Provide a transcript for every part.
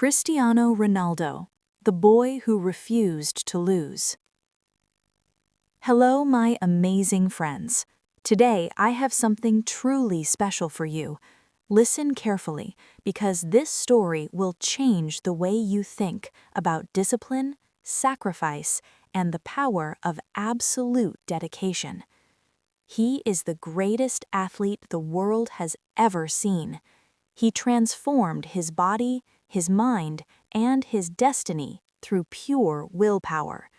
Cristiano Ronaldo, the boy who refused to lose. Hello, my amazing friends. Today, I have something truly special for you. Listen carefully, because this story will change the way you think about discipline, sacrifice, and the power of absolute dedication. He is the greatest athlete the world has ever seen. He transformed his body, his mind, and his destiny through pure willpower.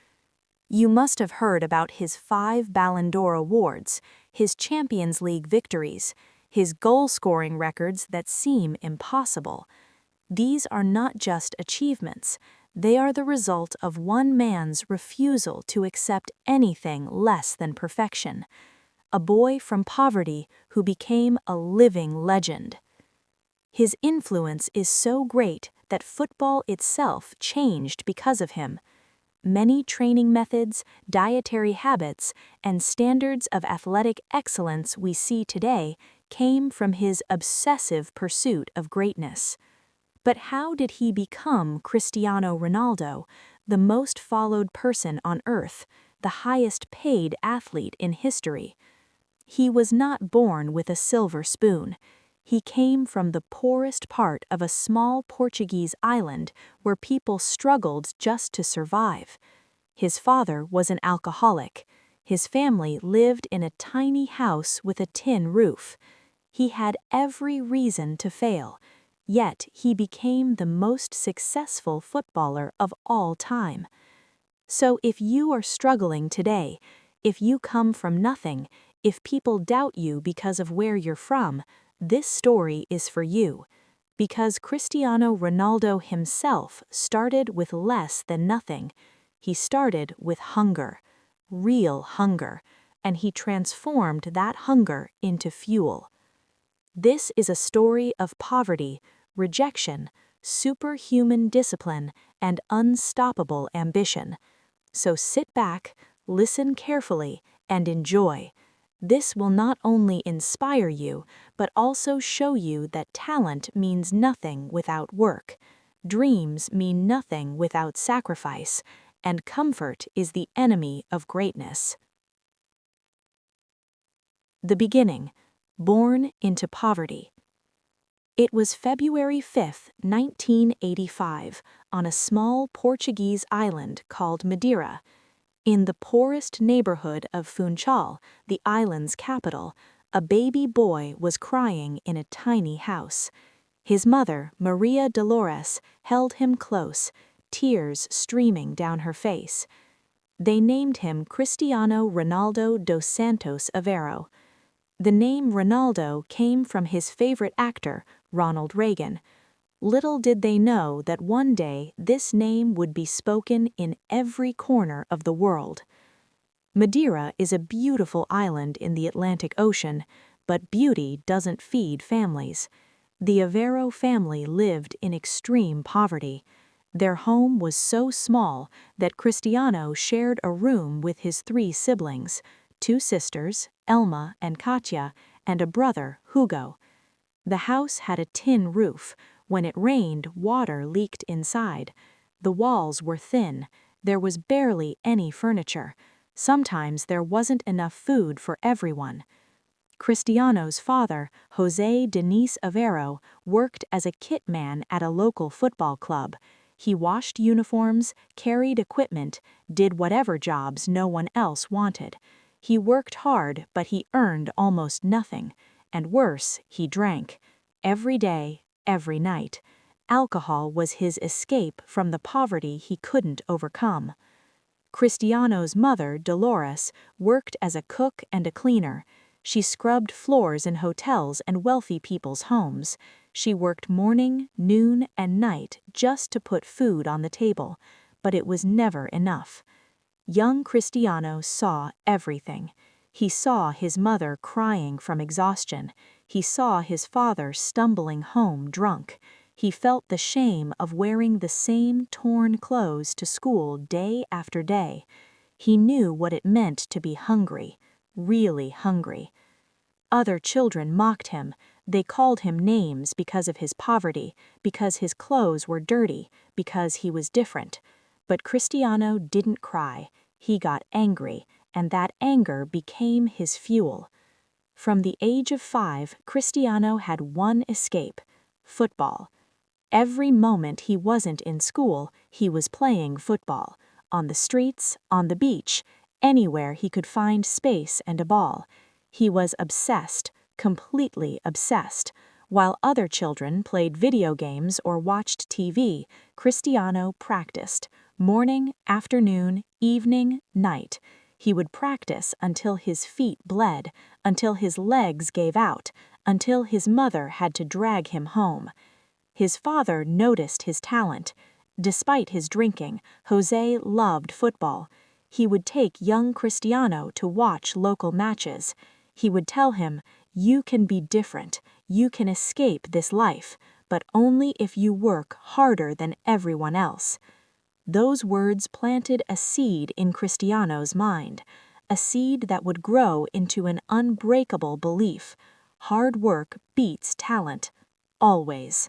You must have heard about his 5 Ballon d'Or awards, his Champions League victories, his goal-scoring records that seem impossible. These are not just achievements, they are the result of one man's refusal to accept anything less than perfection. A boy from poverty who became a living legend. His influence is so great that football itself changed because of him. Many training methods, dietary habits, and standards of athletic excellence we see today came from his obsessive pursuit of greatness. But how did he become Cristiano Ronaldo, the most followed person on earth, the highest paid athlete in history? He was not born with a silver spoon. He came from the poorest part of a small Portuguese island where people struggled just to survive. His father was an alcoholic. His family lived in a tiny house with a tin roof. He had every reason to fail, yet he became the most successful footballer of all time. So if you are struggling today, if you come from nothing, if people doubt you because of where you're from, this story is for you, because Cristiano Ronaldo himself started with less than nothing. He started with hunger, real hunger, and he transformed that hunger into fuel. This is a story of poverty, rejection, superhuman discipline, and unstoppable ambition. So sit back, listen carefully, and enjoy. This will not only inspire you, but also show you that talent means nothing without work, dreams mean nothing without sacrifice, and comfort is the enemy of greatness. The beginning, born into poverty. It was February 5, 1985, on a small Portuguese island called Madeira. In the poorest neighborhood of Funchal, the island's capital, a baby boy was crying in a tiny house. His mother, Maria Dolores, held him close, tears streaming down her face. They named him Cristiano Ronaldo dos Santos Aveiro. The name Ronaldo came from his favorite actor, Ronald Reagan. Little did they know that one day this name would be spoken in every corner of the world. Madeira is a beautiful island in the Atlantic Ocean, but beauty doesn't feed families. The Aveiro family lived in extreme poverty. Their home was so small that Cristiano shared a room with his 3 siblings, 2 sisters, Elma and Katja, and a brother, Hugo. The house had a tin roof. When it rained, water leaked inside. The walls were thin. There was barely any furniture. Sometimes there wasn't enough food for everyone. Cristiano's father, José Denise Aveiro, worked as a kit man at a local football club. He washed uniforms, carried equipment, did whatever jobs no one else wanted. He worked hard, but he earned almost nothing. And worse, he drank. Every day, every night. Alcohol was his escape from the poverty he couldn't overcome. Cristiano's mother, Dolores, worked as a cook and a cleaner. She scrubbed floors in hotels and wealthy people's homes. She worked morning, noon, and night just to put food on the table, but it was never enough. Young Cristiano saw everything. He saw his mother crying from exhaustion. He saw his father stumbling home drunk. He felt the shame of wearing the same torn clothes to school day after day. He knew what it meant to be hungry, really hungry. Other children mocked him. They called him names because of his poverty, because his clothes were dirty, because he was different. But Cristiano didn't cry. He got angry, and that anger became his fuel. From the age of 5, Cristiano had one escape: football. Every moment he wasn't in school, he was playing football. On the streets, on the beach, anywhere he could find space and a ball. He was obsessed, completely obsessed. While other children played video games or watched TV, Cristiano practiced. Morning, afternoon, evening, night. He would practice until his feet bled, until his legs gave out, until his mother had to drag him home. His father noticed his talent. Despite his drinking, Jose loved football. He would take young Cristiano to watch local matches. He would tell him, "You can be different, you can escape this life, but only if you work harder than everyone else." Those words planted a seed in Cristiano's mind, a seed that would grow into an unbreakable belief. Hard work beats talent, always.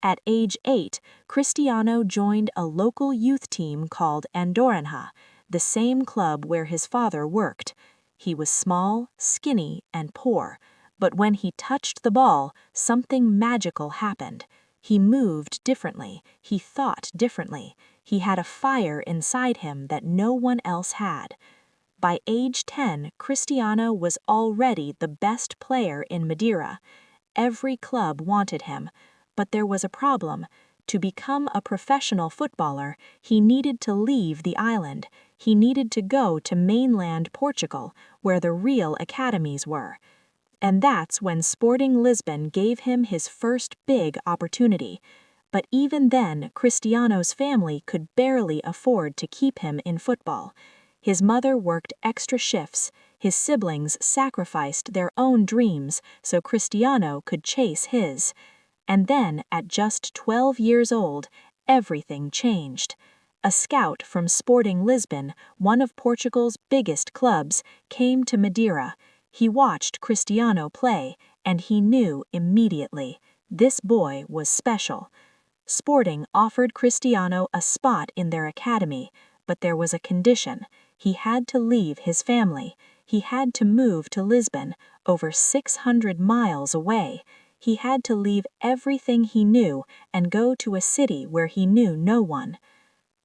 At age 8, Cristiano joined a local youth team called Andorranha, the same club where his father worked. He was small, skinny, and poor, but when he touched the ball, something magical happened. He moved differently, he thought differently, he had a fire inside him that no one else had. By age 10, Cristiano was already the best player in Madeira. Every club wanted him. But there was a problem. To become a professional footballer, he needed to leave the island. He needed to go to mainland Portugal, where the real academies were. And that's when Sporting Lisbon gave him his first big opportunity. But even then, Cristiano's family could barely afford to keep him in football. His mother worked extra shifts. His siblings sacrificed their own dreams so Cristiano could chase his. And then, at just 12 years old, everything changed. A scout from Sporting Lisbon, one of Portugal's biggest clubs, came to Madeira. He watched Cristiano play, and he knew immediately this boy was special. Sporting offered Cristiano a spot in their academy, but there was a condition. He had to leave his family. He had to move to Lisbon, over 600 miles away. He had to leave everything he knew and go to a city where he knew no one.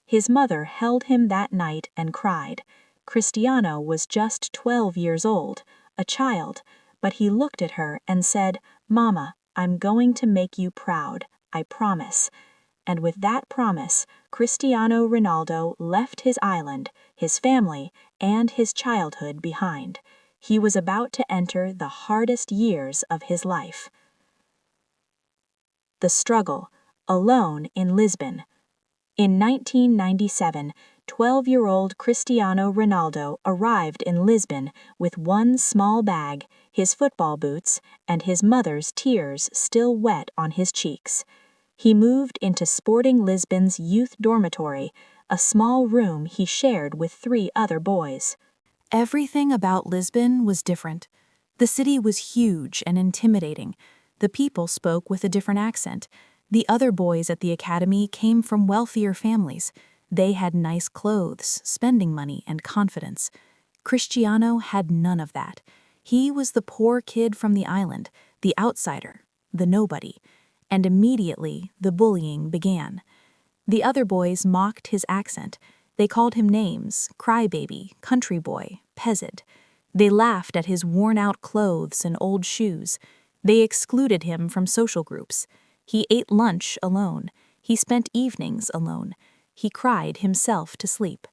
His mother held him that night and cried. Cristiano was just 12 years old, a child, but he looked at her and said, "Mama, I'm going to make you proud, I promise." And with that promise, Cristiano Ronaldo left his island, his family, and his childhood behind. He was about to enter the hardest years of his life. The struggle, alone in Lisbon. In 1997, 12-year-old Cristiano Ronaldo arrived in Lisbon with one small bag, his football boots, and his mother's tears still wet on his cheeks. He moved into Sporting Lisbon's youth dormitory, a small room he shared with 3 other boys. Everything about Lisbon was different. The city was huge and intimidating. The people spoke with a different accent. The other boys at the academy came from wealthier families. They had nice clothes, spending money, and confidence. Cristiano had none of that. He was the poor kid from the island, the outsider, the nobody. And immediately, the bullying began. The other boys mocked his accent. They called him names: crybaby, country boy, peasant. They laughed at his worn-out clothes and old shoes. They excluded him from social groups. He ate lunch alone. He spent evenings alone. He cried himself to sleep.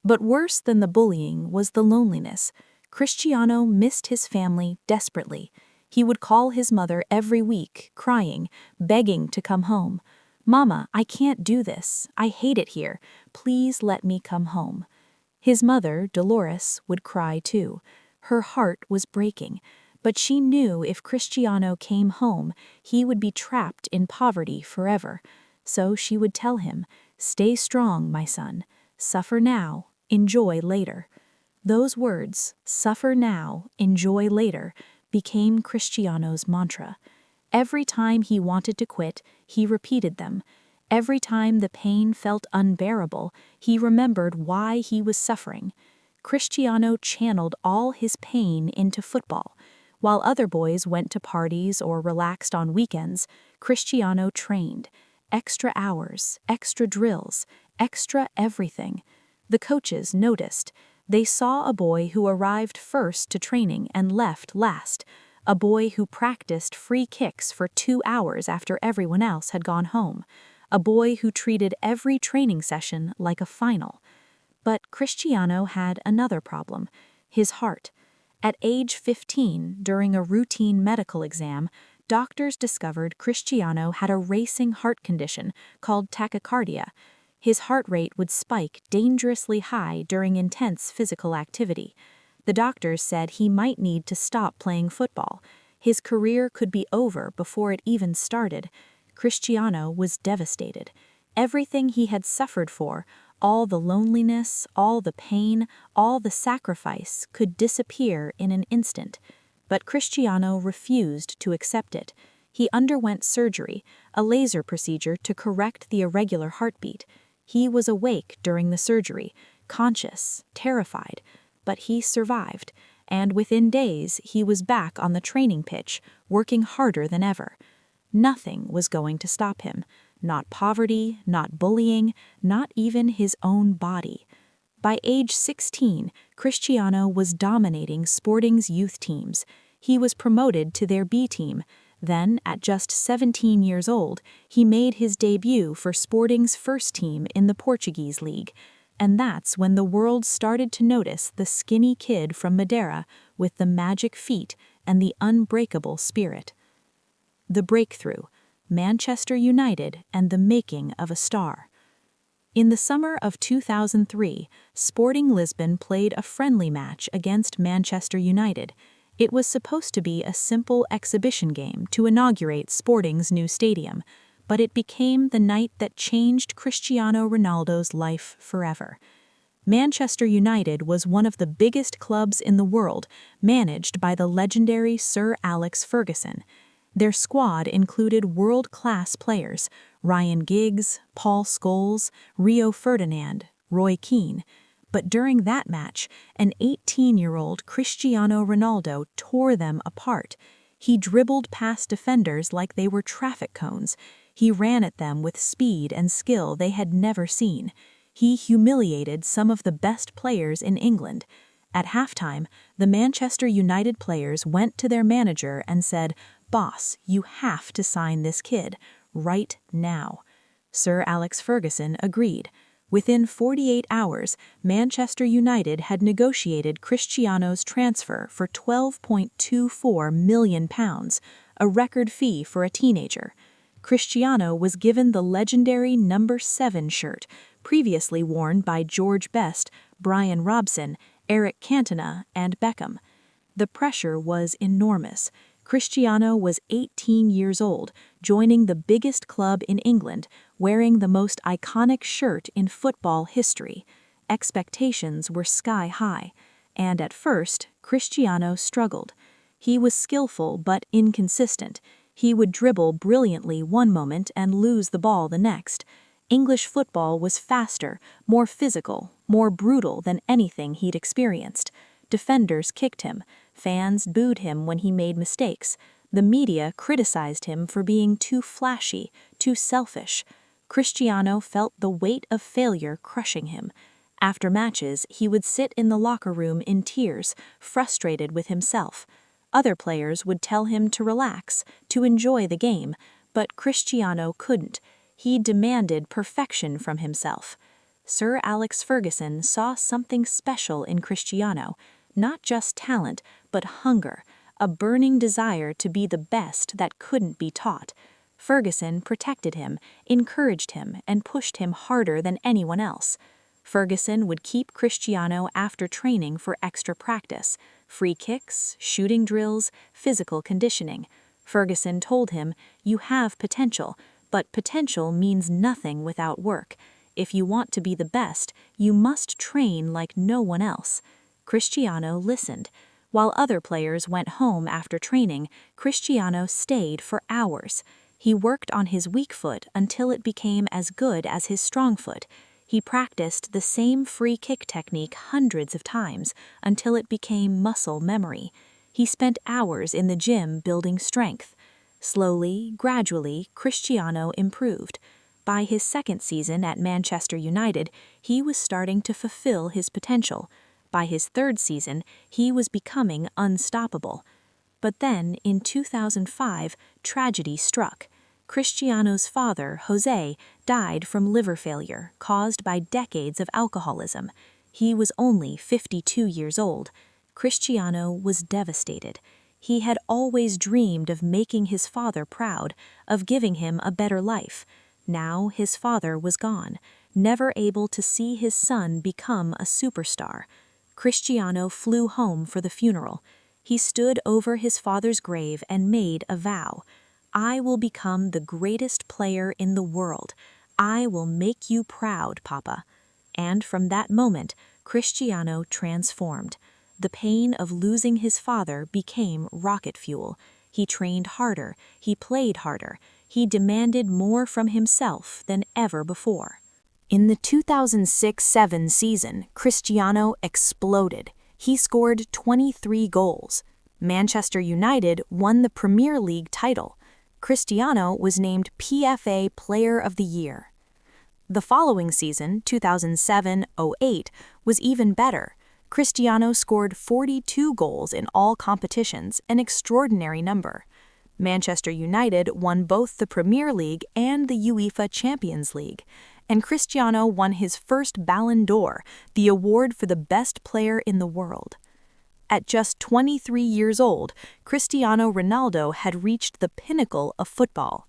But worse than the bullying was the loneliness. Cristiano missed his family desperately. He would call his mother every week, crying, begging to come home. "Mama, I can't do this. I hate it here. Please let me come home." His mother, Dolores, would cry too. Her heart was breaking. But she knew if Cristiano came home, he would be trapped in poverty forever. So she would tell him, "Stay strong, my son. Suffer now, enjoy later." Those words, "suffer now, enjoy later," became Cristiano's mantra. Every time he wanted to quit, he repeated them. Every time the pain felt unbearable, he remembered why he was suffering. Cristiano channeled all his pain into football. While other boys went to parties or relaxed on weekends, Cristiano trained. Extra hours, extra drills, extra everything. The coaches noticed. They saw a boy who arrived first to training and left last. A boy who practiced free kicks for 2 hours after everyone else had gone home. A boy who treated every training session like a final. But Cristiano had another problem: his heart. At age 15, during a routine medical exam, doctors discovered Cristiano had a racing heart condition called tachycardia. His heart rate would spike dangerously high during intense physical activity. The doctors said he might need to stop playing football. His career could be over before it even started. Cristiano was devastated. Everything he had suffered for, all the loneliness, all the pain, all the sacrifice, could disappear in an instant. But Cristiano refused to accept it. He underwent surgery, a laser procedure to correct the irregular heartbeat. He was awake during the surgery, conscious, terrified, but he survived, and within days he was back on the training pitch, working harder than ever. Nothing was going to stop him. Not poverty, not bullying, not even his own body. By age 16, Cristiano was dominating Sporting's youth teams. He was promoted to their B team. Then, at just 17 years old, he made his debut for Sporting's first team in the Portuguese league. And that's when the world started to notice the skinny kid from Madeira with the magic feet and the unbreakable spirit. The breakthrough: Manchester United and the making of a star. In the summer of 2003, Sporting Lisbon played a friendly match against Manchester United. It was supposed to be a simple exhibition game to inaugurate Sporting's new stadium, but it became the night that changed Cristiano Ronaldo's life forever. Manchester United was one of the biggest clubs in the world, managed by the legendary Sir Alex Ferguson. Their squad included world-class players: Ryan Giggs, Paul Scholes, Rio Ferdinand, Roy Keane. But during that match, an 18-year-old Cristiano Ronaldo tore them apart. He dribbled past defenders like they were traffic cones. He ran at them with speed and skill they had never seen. He humiliated some of the best players in England. At halftime, the Manchester United players went to their manager and said, "Boss, you have to sign this kid, right now." Sir Alex Ferguson agreed. Within 48 hours, Manchester United had negotiated Cristiano's transfer for £12.24 million, a record fee for a teenager. Cristiano was given the legendary number 7 shirt, previously worn by George Best, Brian Robson, Eric Cantona, and Beckham. The pressure was enormous. Cristiano was 18 years old, joining the biggest club in England, wearing the most iconic shirt in football history. Expectations were sky high, and at first, Cristiano struggled. He was skillful but inconsistent. He would dribble brilliantly one moment and lose the ball the next. English football was faster, more physical, more brutal than anything he'd experienced. Defenders kicked him. Fans booed him when he made mistakes. The media criticized him for being too flashy, too selfish. Cristiano felt the weight of failure crushing him. After matches, he would sit in the locker room in tears, frustrated with himself. Other players would tell him to relax, to enjoy the game, but Cristiano couldn't. He demanded perfection from himself. Sir Alex Ferguson saw something special in Cristiano, not just talent, but hunger, a burning desire to be the best that couldn't be taught. Ferguson protected him, encouraged him, and pushed him harder than anyone else. Ferguson would keep Cristiano after training for extra practice, free kicks, shooting drills, physical conditioning. Ferguson told him, "You have potential, but potential means nothing without work. If you want to be the best, you must train like no one else." Cristiano listened. While other players went home after training, Cristiano stayed for hours. He worked on his weak foot until it became as good as his strong foot. He practiced the same free kick technique hundreds of times until it became muscle memory. He spent hours in the gym building strength. Slowly, gradually, Cristiano improved. By his second season at Manchester United, he was starting to fulfill his potential. By his third season, he was becoming unstoppable. But then, in 2005, tragedy struck. Cristiano's father, Jose, died from liver failure caused by decades of alcoholism. He was only 52 years old. Cristiano was devastated. He had always dreamed of making his father proud, of giving him a better life. Now his father was gone, never able to see his son become a superstar. Cristiano flew home for the funeral. He stood over his father's grave and made a vow. "I will become the greatest player in the world. I will make you proud, Papa." And from that moment, Cristiano transformed. The pain of losing his father became rocket fuel. He trained harder, he played harder, he demanded more from himself than ever before. In the 2006-07 season, Cristiano exploded. He scored 23 goals. Manchester United won the Premier League title. Cristiano was named PFA Player of the Year. The following season, 2007-08, was even better. Cristiano scored 42 goals in all competitions, an extraordinary number. Manchester United won both the Premier League and the UEFA Champions League, and Cristiano won his first Ballon d'Or, the award for the best player in the world. At just 23 years old, Cristiano Ronaldo had reached the pinnacle of football.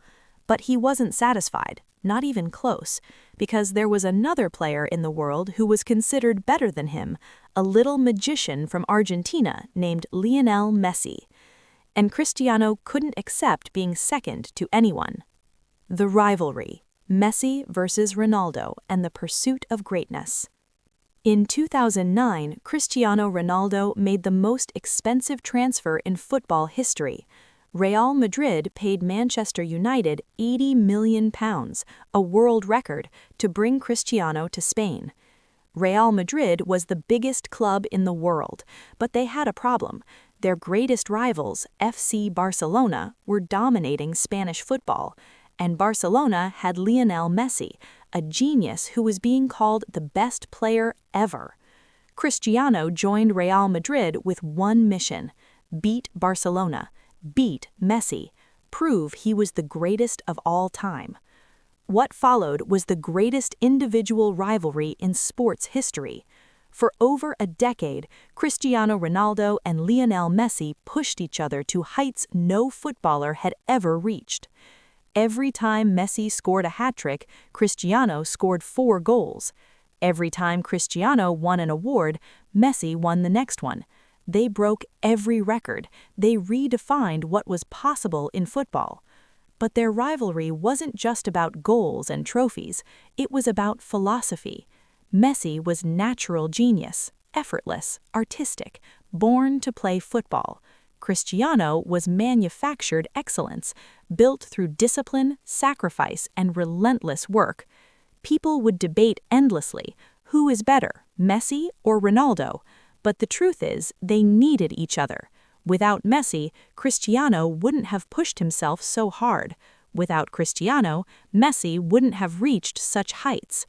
But he wasn't satisfied, not even close, because there was another player in the world who was considered better than him, a little magician from Argentina named Lionel Messi. And Cristiano couldn't accept being second to anyone. The rivalry, Messi versus Ronaldo and the pursuit of greatness. In 2009, Cristiano Ronaldo made the most expensive transfer in football history. Real Madrid paid Manchester United £80 million, a world record, to bring Cristiano to Spain. Real Madrid was the biggest club in the world, but they had a problem. Their greatest rivals, FC Barcelona, were dominating Spanish football, and Barcelona had Lionel Messi, a genius who was being called the best player ever. Cristiano joined Real Madrid with one mission: beat Barcelona, beat Messi, prove he was the greatest of all time. What followed was the greatest individual rivalry in sports history. For over a decade, Cristiano Ronaldo and Lionel Messi pushed each other to heights no footballer had ever reached. Every time Messi scored a hat-trick, Cristiano scored 4 goals. Every time Cristiano won an award, Messi won the next one. They broke every record. They redefined what was possible in football. But their rivalry wasn't just about goals and trophies. It was about philosophy. Messi was natural genius, effortless, artistic, born to play football. Cristiano was manufactured excellence, built through discipline, sacrifice, and relentless work. People would debate endlessly, who is better, Messi or Ronaldo? But the truth is, they needed each other. Without Messi, Cristiano wouldn't have pushed himself so hard. Without Cristiano, Messi wouldn't have reached such heights.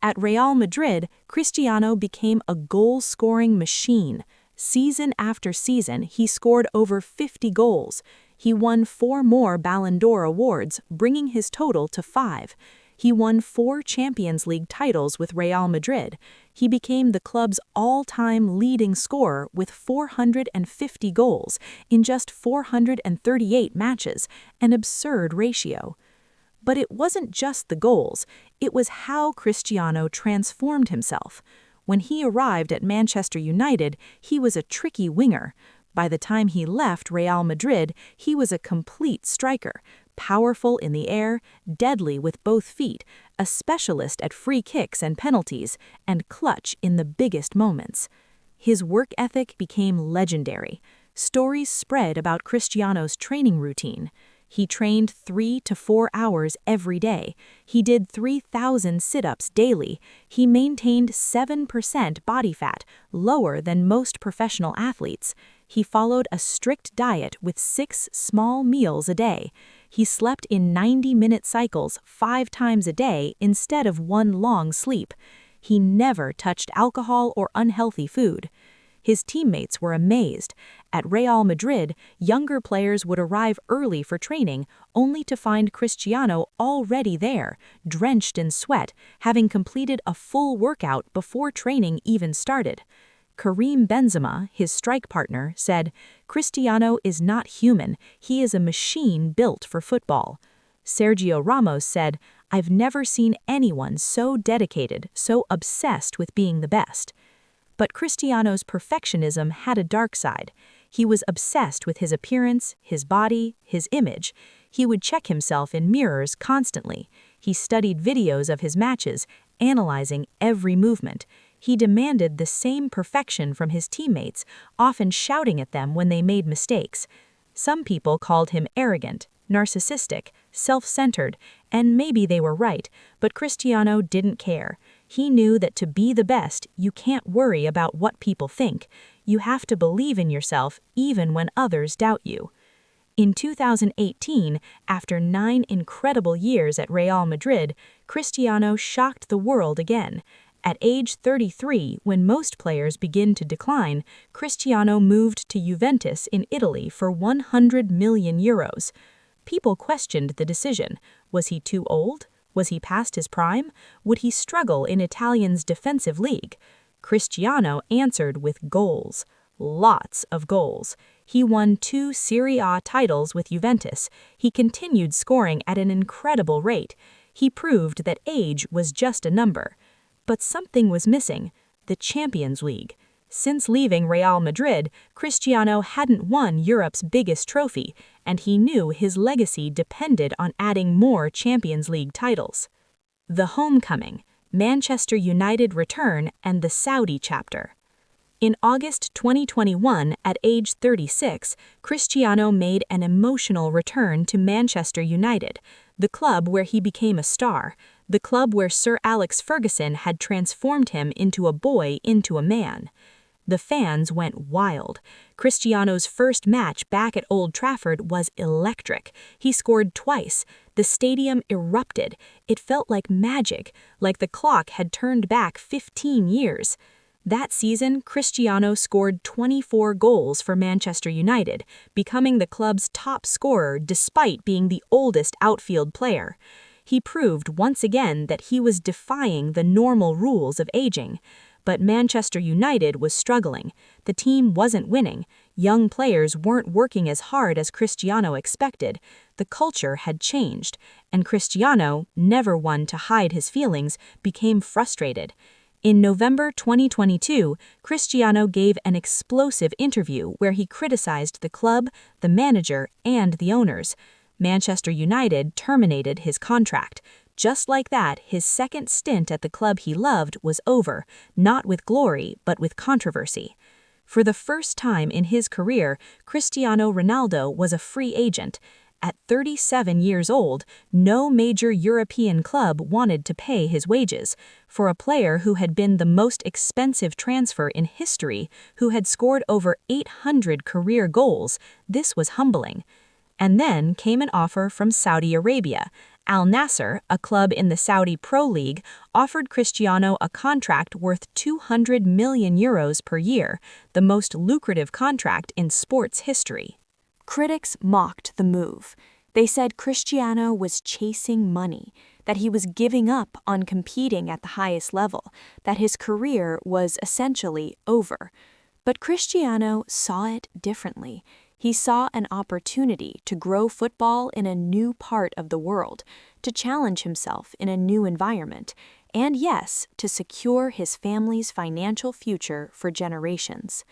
At Real Madrid, Cristiano became a goal-scoring machine. Season after season, he scored over 50 goals. He won 4 more Ballon d'Or awards, bringing his total to 5. He won 4 Champions League titles with Real Madrid. He became the club's all-time leading scorer with 450 goals in just 438 matches, an absurd ratio. But it wasn't just the goals, it was how Cristiano transformed himself. When he arrived at Manchester United, he was a tricky winger. By the time he left Real Madrid, he was a complete striker, powerful in the air, deadly with both feet, a specialist at free kicks and penalties, and clutch in the biggest moments. his work ethic became legendary. Stories spread about Cristiano's training routine. He trained 3 to 4 hours every day. He did 3,000 sit-ups daily. He maintained 7% body fat, lower than most professional athletes. He followed a strict diet with 6 small meals a day. He slept in 90-minute cycles 5 times a day instead of one long sleep. He never touched alcohol or unhealthy food. His teammates were amazed. At Real Madrid, younger players would arrive early for training, only to find Cristiano already there, drenched in sweat, having completed a full workout before training even started. Karim Benzema, his strike partner, said, "Cristiano is not human, he is a machine built for football." Sergio Ramos said, "I've never seen anyone so dedicated, so obsessed with being the best." But Cristiano's perfectionism had a dark side. He was obsessed with his appearance, his body, his image. He would check himself in mirrors constantly. He studied videos of his matches, analyzing every movement. He demanded the same perfection from his teammates, often shouting at them when they made mistakes. Some people called him arrogant, narcissistic, self-centered, and maybe they were right, but Cristiano didn't care. He knew that to be the best, you can't worry about what people think. You have to believe in yourself even when others doubt you. In 2018, after 9 incredible years at Real Madrid, Cristiano shocked the world again. At age 33, when most players begin to decline, Cristiano moved to Juventus in Italy for €100 million. People questioned the decision. Was he too old? Was he past his prime? Would he struggle in Italian's defensive league? Cristiano answered with goals. Lots of goals. He won 2 Serie A titles with Juventus. He continued scoring at an incredible rate. He proved that age was just a number. But something was missing: the Champions League. Since leaving Real Madrid, Cristiano hadn't won Europe's biggest trophy, and he knew his legacy depended on adding more Champions League titles. The homecoming, Manchester United return, and the Saudi chapter. In August 2021, at age 36, Cristiano made an emotional return to Manchester United, the club where he became a star, the club where Sir Alex Ferguson had transformed him into a boy into a man. The fans went wild. Cristiano's first match back at Old Trafford was electric. He scored twice. The stadium erupted. It felt like magic, like the clock had turned back 15 years. That season, Cristiano scored 24 goals for Manchester United, becoming the club's top scorer despite being the oldest outfield player. He proved once again that he was defying the normal rules of aging. But Manchester United was struggling. The team wasn't winning. Young players weren't working as hard as Cristiano expected. The culture had changed, and Cristiano, never one to hide his feelings, became frustrated. In November 2022, Cristiano gave an explosive interview where he criticized the club, the manager, and the owners. Manchester United terminated his contract. Just like that, his second stint at the club he loved was over, not with glory, but with controversy. For the first time in his career, Cristiano Ronaldo was a free agent. At 37 years old, no major European club wanted to pay his wages. For a player who had been the most expensive transfer in history, who had scored over 800 career goals, this was humbling. And then came an offer from Saudi Arabia. Al Nassr, a club in the Saudi Pro League, offered Cristiano a contract worth €200 million per year, the most lucrative contract in sports history. Critics mocked the move. They said Cristiano was chasing money, that he was giving up on competing at the highest level, that his career was essentially over. But Cristiano saw it differently. He saw an opportunity to grow football in a new part of the world, to challenge himself in a new environment, and yes, to secure his family's financial future for generations.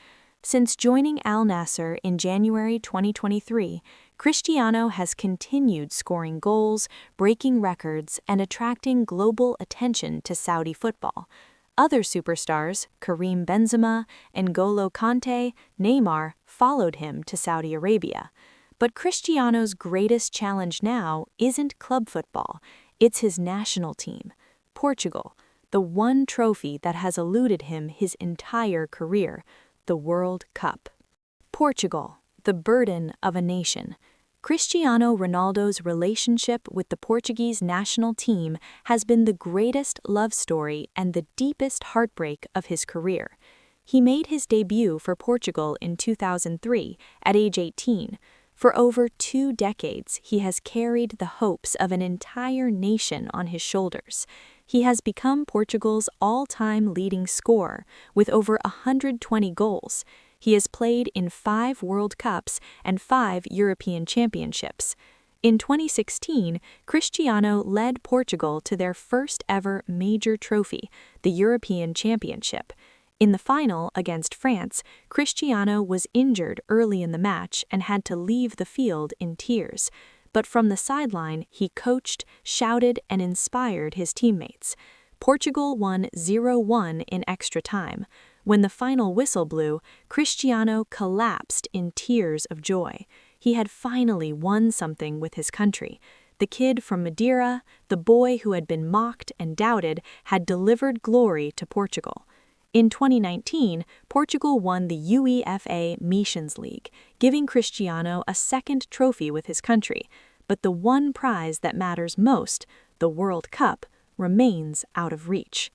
Since joining Al Nassr in January 2023, Cristiano has continued scoring goals, breaking records, and attracting global attention to Saudi football. Other superstars, Karim Benzema, N'Golo Kanté, Neymar, followed him to Saudi Arabia. But Cristiano's greatest challenge now isn't club football, it's his national team, Portugal, the one trophy that has eluded him his entire career, the World Cup. Portugal, the burden of a nation. Cristiano Ronaldo's relationship with the Portuguese national team has been the greatest love story and the deepest heartbreak of his career. He made his debut for Portugal in 2003 at age 18. For over 2 decades, he has carried the hopes of an entire nation on his shoulders. He has become Portugal's all-time leading scorer, with over 120 goals. He has played in 5 World Cups and 5 European Championships. In 2016, Cristiano led Portugal to their first ever major trophy, the European Championship. In the final against France, Cristiano was injured early in the match and had to leave the field in tears. But from the sideline, he coached, shouted, and inspired his teammates. Portugal won 0-1 in extra time. When the final whistle blew, Cristiano collapsed in tears of joy. He had finally won something with his country. The kid from Madeira, the boy who had been mocked and doubted, had delivered glory to Portugal. In 2019, Portugal won the UEFA Nations League, giving Cristiano a second trophy with his country. But the one prize that matters most, the World Cup, remains out of reach.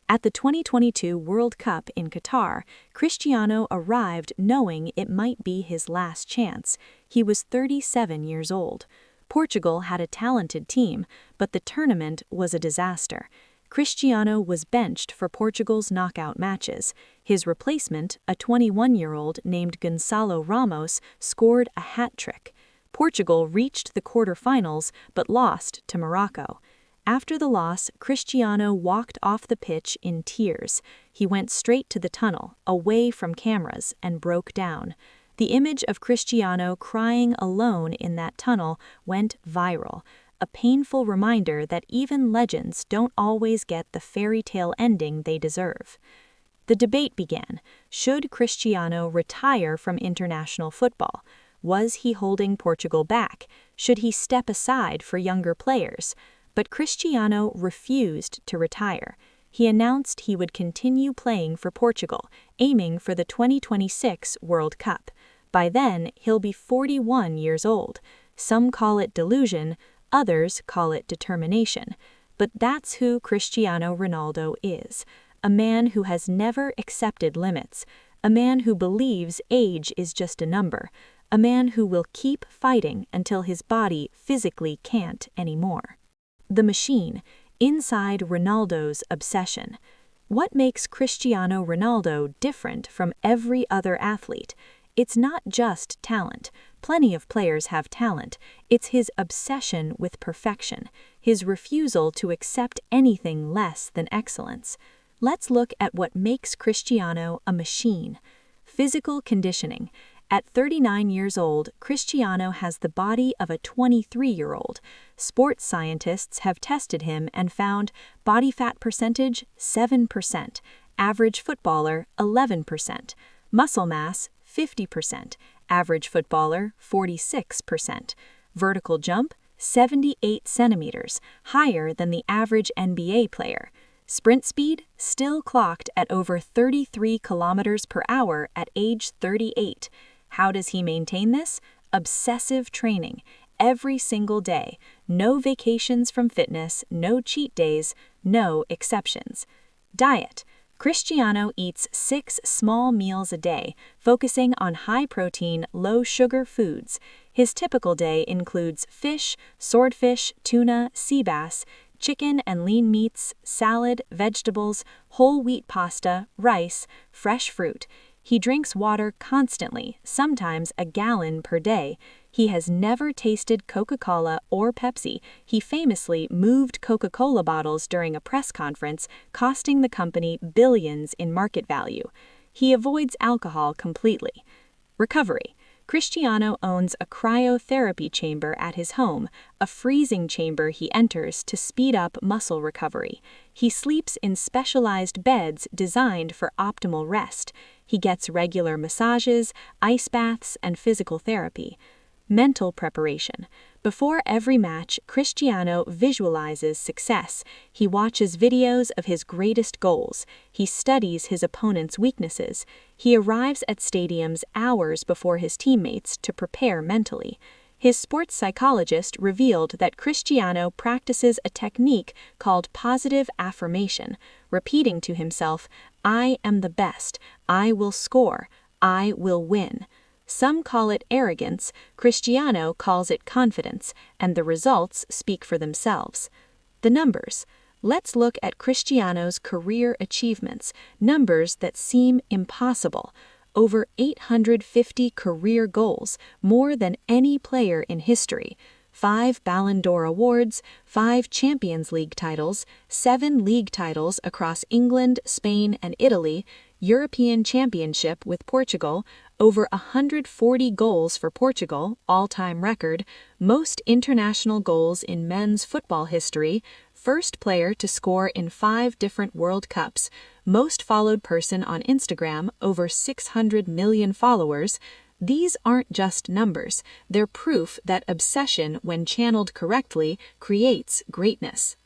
At the 2022 World Cup in Qatar, Cristiano arrived knowing it might be his last chance. He was 37 years old. Portugal had a talented team, but the tournament was a disaster. Cristiano was benched for Portugal's knockout matches. His replacement, a 21-year-old named Gonçalo Ramos, scored a hat-trick. Portugal reached the quarterfinals but lost to Morocco. After the loss, Cristiano walked off the pitch in tears. He went straight to the tunnel, away from cameras, and broke down. The image of Cristiano crying alone in that tunnel went viral, a painful reminder that even legends don't always get the fairy tale ending they deserve. The debate began. Should Cristiano retire from international football? Was he holding Portugal back? Should he step aside for younger players? But Cristiano refused to retire. He announced he would continue playing for Portugal, aiming for the 2026 World Cup. By then, he'll be 41 years old. Some call it delusion, others call it determination. But that's who Cristiano Ronaldo is. A man who has never accepted limits. A man who believes age is just a number. A man who will keep fighting until his body physically can't anymore. The machine, inside Ronaldo's obsession. What makes Cristiano Ronaldo different from every other athlete? It's not just talent. Plenty of players have talent. It's his obsession with perfection, his refusal to accept anything less than excellence. Let's look at what makes Cristiano a machine. Physical conditioning. At 39 years old, Cristiano has the body of a 23-year-old. Sports scientists have tested him and found body fat percentage 7%, average footballer 11%, muscle mass 50%, average footballer 46%, vertical jump 78 centimeters, higher than the average NBA player. Sprint speed still clocked at over 33 kilometers per hour at age 38. How does he maintain this? Obsessive training, every single day. No vacations from fitness, no cheat days, no exceptions. Diet. Cristiano eats 6 small meals a day, focusing on high-protein, low-sugar foods. His typical day includes fish, swordfish, tuna, sea bass, chicken and lean meats, salad, vegetables, whole wheat pasta, rice, fresh fruit. He drinks water constantly, sometimes a gallon per day. He has never tasted Coca-Cola or Pepsi. He famously moved Coca-Cola bottles during a press conference, costing the company billions in market value. He avoids alcohol completely. Recovery. Cristiano owns a cryotherapy chamber at his home, a freezing chamber he enters to speed up muscle recovery. He sleeps in specialized beds designed for optimal rest. He gets regular massages, ice baths, and physical therapy. Mental preparation. Before every match, Cristiano visualizes success. He watches videos of his greatest goals. He studies his opponent's weaknesses. He arrives at stadiums hours before his teammates to prepare mentally. His sports psychologist revealed that Cristiano practices a technique called positive affirmation, repeating to himself, "I am the best. I will score. I will win." Some call it arrogance, Cristiano calls it confidence, and the results speak for themselves. The numbers. Let's look at Cristiano's career achievements, numbers that seem impossible. Over 850 career goals, more than any player in history. 5 Ballon d'Or awards, 5 Champions League titles, 7 league titles across England, Spain, and Italy, European Championship with Portugal, over 140 goals for Portugal, all-time record, most international goals in men's football history, first player to score in 5 different World Cups, most followed person on Instagram, over 600 million followers. These aren't just numbers, they're proof that obsession, when channeled correctly, creates greatness.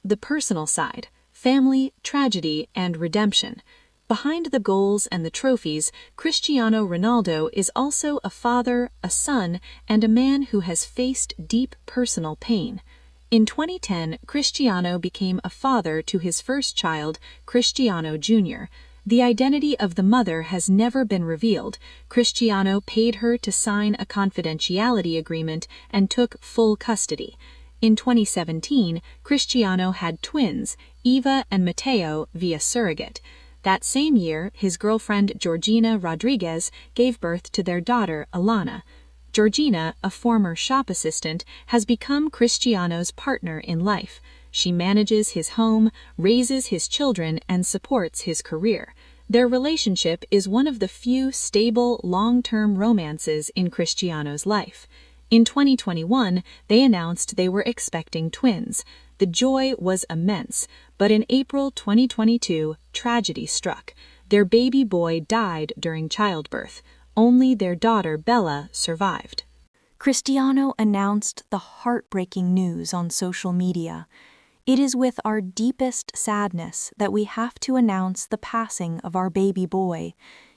The personal side, family, tragedy, and redemption. Behind the goals and the trophies, Cristiano Ronaldo is also a father, a son, and a man who has faced deep personal pain. In 2010, Cristiano became a father to his first child, Cristiano Jr. The identity of the mother has never been revealed. Cristiano paid her to sign a confidentiality agreement and took full custody. In 2017, Cristiano had twins, Eva and Matteo, via surrogate. That same year, his girlfriend Georgina Rodriguez gave birth to their daughter, Alana. Georgina, a former shop assistant, has become Cristiano's partner in life. She manages his home, raises his children, and supports his career. Their relationship is one of the few stable, long-term romances in Cristiano's life. In 2021, they announced they were expecting twins. The joy was immense, but in April 2022, tragedy struck. Their baby boy died during childbirth. Only their daughter Bella survived. Cristiano announced the heartbreaking news on social media. It is with our deepest sadness that we have to announce the passing of our baby boy.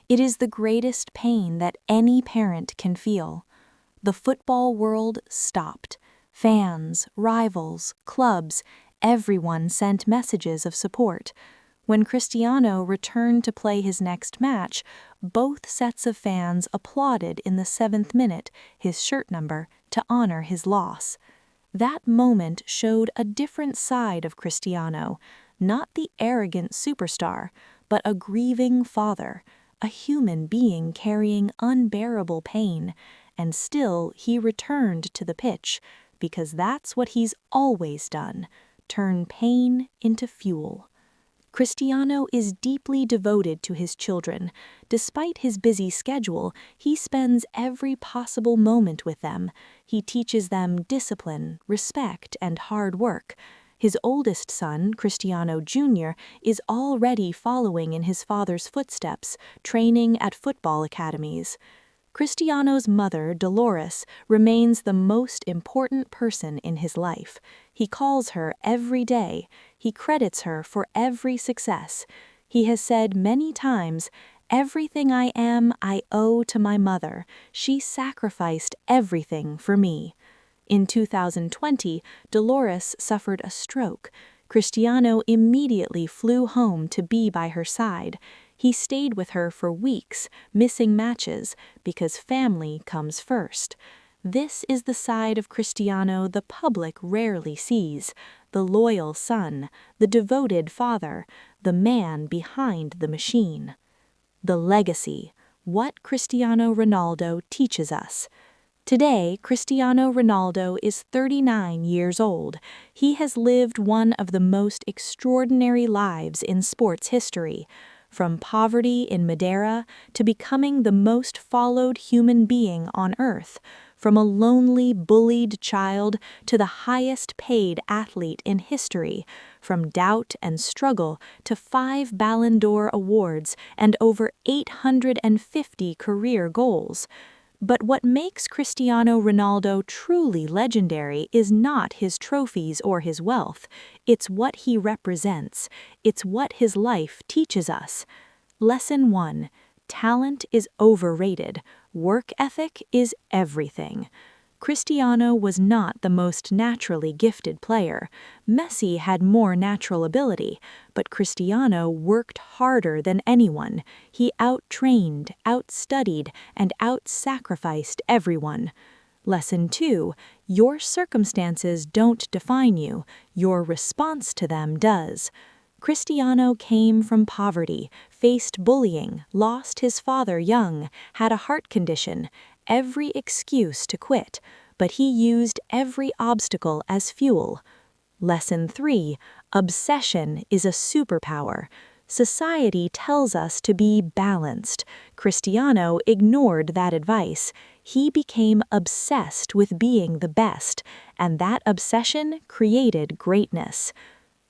It is the greatest pain that any parent can feel. The football world stopped. Fans, rivals, clubs, everyone sent messages of support. When Cristiano returned to play his next match, both sets of fans applauded in the 7th minute, his shirt number, to honor his loss. That moment showed a different side of Cristiano, not the arrogant superstar, but a grieving father, a human being carrying unbearable pain, and still he returned to the pitch, because that's what he's always done, turn pain into fuel. Cristiano is deeply devoted to his children. Despite his busy schedule, he spends every possible moment with them. He teaches them discipline, respect, and hard work. His oldest son, Cristiano Jr., is already following in his father's footsteps, training at football academies. Cristiano's mother, Dolores, remains the most important person in his life. He calls her every day. He credits her for every success. He has said many times, "Everything I am, I owe to my mother. She sacrificed everything for me." In 2020, Dolores suffered a stroke. Cristiano immediately flew home to be by her side. He stayed with her for weeks, missing matches, because family comes first. This is the side of Cristiano the public rarely sees, the loyal son, the devoted father, the man behind the machine. The legacy, what Cristiano Ronaldo teaches us. Today, Cristiano Ronaldo is 39 years old. He has lived one of the most extraordinary lives in sports history. from poverty in Madeira to becoming the most followed human being on Earth, from a lonely, bullied child to the highest paid athlete in history, from doubt and struggle to 5 Ballon d'Or awards and over 850 career goals. But what makes Cristiano Ronaldo truly legendary is not his trophies or his wealth. It's what he represents. It's what his life teaches us. Lesson 1. Talent is overrated. Work ethic is everything. Cristiano was not the most naturally gifted player. Messi had more natural ability, but Cristiano worked harder than anyone. He out-trained, out-studied, and out-sacrificed everyone. Lesson 2. Your circumstances don't define you. Your response to them does. Cristiano came from poverty, faced bullying, lost his father young, had a heart condition, every excuse to quit, but he used every obstacle as fuel. Lesson 3. Obsession is a superpower. Society tells us to be balanced. Cristiano ignored that advice. He became obsessed with being the best, and that obsession created greatness.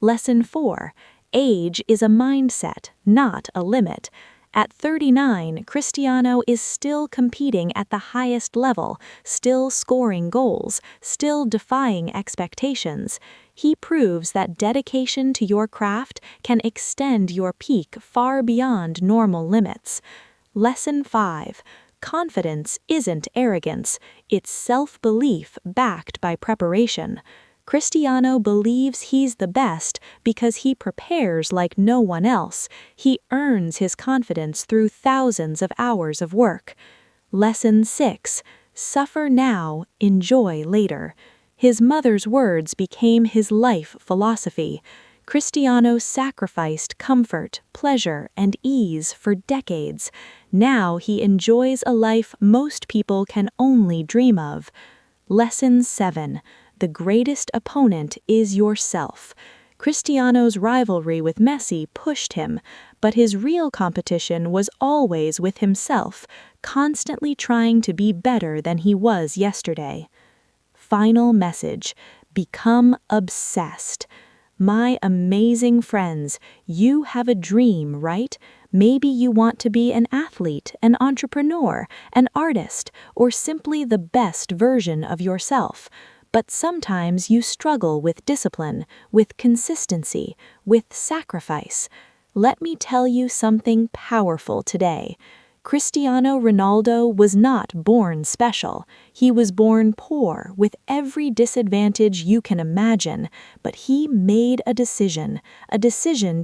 Lesson 4. Age is a mindset, not a limit. At 39, Cristiano is still competing at the highest level, still scoring goals, still defying expectations. He proves that dedication to your craft can extend your peak far beyond normal limits. Lesson 5. Confidence isn't arrogance, it's self-belief backed by preparation. Cristiano believes he's the best because he prepares like no one else. He earns his confidence through thousands of hours of work. Lesson 6. Suffer now, enjoy later. His mother's words became his life philosophy. Cristiano sacrificed comfort, pleasure, and ease for decades. Now he enjoys a life most people can only dream of. Lesson 7. The greatest opponent is yourself. Cristiano's rivalry with Messi pushed him, but his real competition was always with himself, constantly trying to be better than he was yesterday. Final message: become obsessed. My amazing friends, you have a dream, right? Maybe you want to be an athlete, an entrepreneur, an artist, or simply the best version of yourself. But sometimes you struggle with discipline, with consistency, with sacrifice. Let me tell you something powerful today. Cristiano Ronaldo was not born special. He was born poor, with every disadvantage you can imagine, but he made a decision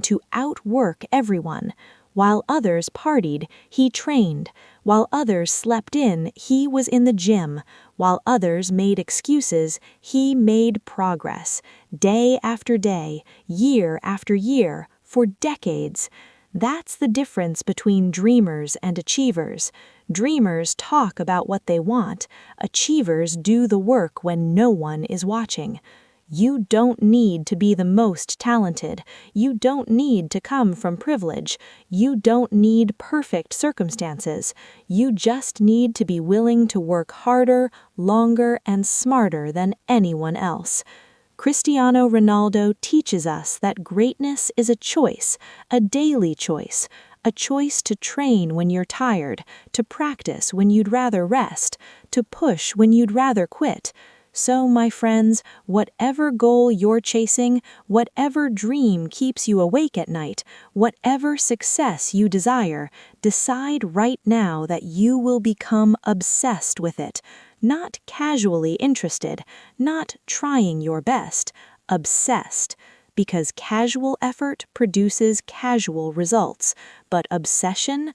to outwork everyone. While others partied, he trained. While others slept in, he was in the gym. While others made excuses, he made progress. Day after day, year after year, for decades. That's the difference between dreamers and achievers. Dreamers talk about what they want. Achievers do the work when no one is watching. You don't need to be the most talented. You don't need to come from privilege. You don't need perfect circumstances. You just need to be willing to work harder, longer, and smarter than anyone else. Cristiano Ronaldo teaches us that greatness is a choice, a daily choice, a choice to train when you're tired, to practice when you'd rather rest, to push when you'd rather quit. So, my friends, whatever goal you're chasing, whatever dream keeps you awake at night, whatever success you desire, decide right now that you will become obsessed with it. Not casually interested, not trying your best, obsessed. Because casual effort produces casual results, but obsession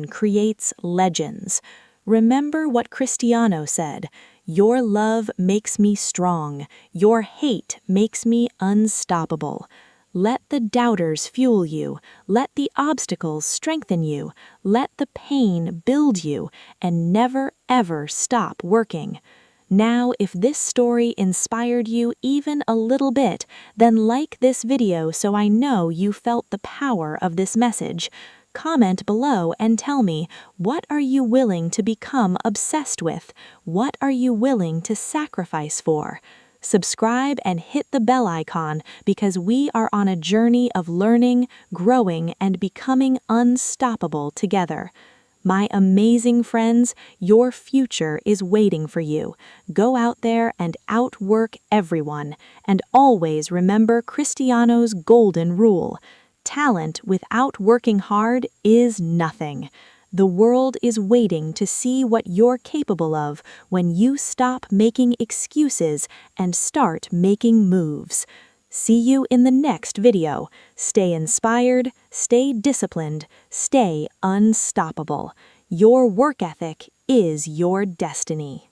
creates legends. Remember what Cristiano said: your love makes me strong, your hate makes me unstoppable. Let the doubters fuel you, let the obstacles strengthen you, let the pain build you, and never ever stop working. Now, if this story inspired you even a little bit, then like this video so I know you felt the power of this message. Comment below and tell me, what are you willing to become obsessed with? What are you willing to sacrifice for? Subscribe and hit the bell icon because we are on a journey of learning, growing, and becoming unstoppable together. My amazing friends, your future is waiting for you. Go out there and outwork everyone. And always remember Cristiano's golden rule. Talent without working hard is nothing. The world is waiting to see what you're capable of when you stop making excuses and start making moves. See you in the next video. Stay inspired, stay disciplined, stay unstoppable. Your work ethic is your destiny.